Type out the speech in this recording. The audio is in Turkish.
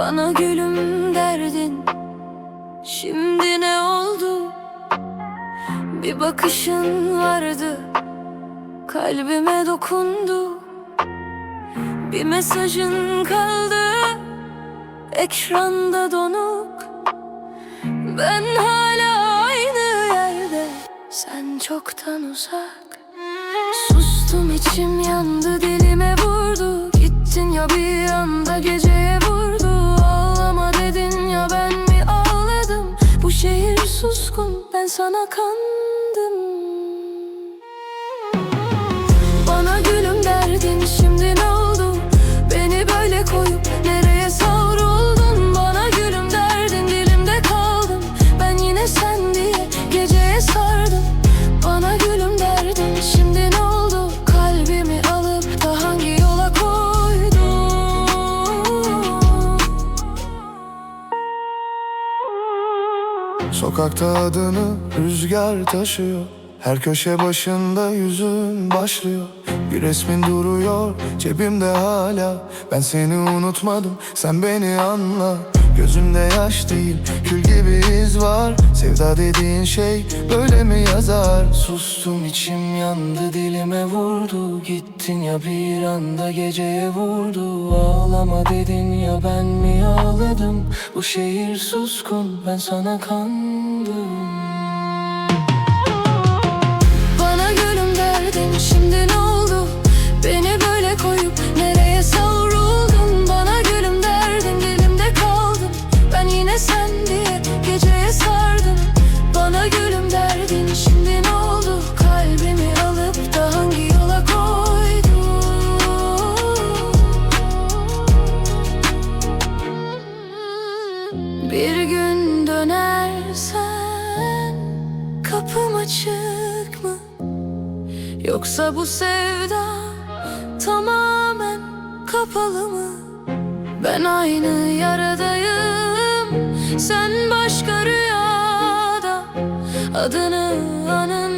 Bana gülüm derdin, şimdi ne oldu? Bir bakışın vardı, kalbime dokundu. Bir mesajın kaldı, ekranda donuk. Ben hala aynı yerde, sen çoktan uzak. Sustum, içim yandı, dilime vurdu. Gittin ya bir anda, geceye vurdu. Ağlama dedin ya, ben mi ağladım? Bu şehir suskun, ben sana kandım. Bana gülüm derdin, şimdi ne oldu? Beni böyle koyup nereye savruldun? Bana gülüm derdin, dilimde kaldın. Ben yine sen diye geceye sardım. Bana gülüm derdin, şimdi ne oldu? Kalbimi alıp da hangi yola koydun? Sokakta adını rüzgar taşıyor. Her köşe başında yüzün başlıyor. Bir resmin duruyor cebimde hala. Ben seni unutmadım, sen beni anla. Gözümde yaş değil, kül gibi iz var. Sevda dediğin şey böyle mi yazar? Sustum, içim yandı, dilime vurdu. Gittin ya bir anda, geceye vurdu. Ağlama dedin ya, ben mi ağladım? Bu şehir suskun, ben sana kandım. Bana gülüm derdin, şimdi ne oldu? Beni böyle koyup nereye savruldun? Bana gülüm derdin, dilimde kaldın. Ben yine sen diye geceye sardım. Bana gülüm derdin, şimdi ne oldu? Kalbimi alıp da hangi yola koydun? Bir gün dönersen kapım açık mı? Yoksa bu sevda tamamen kapalı mı? Ben aynı yaradayım, sen başka rüyada. Adını anın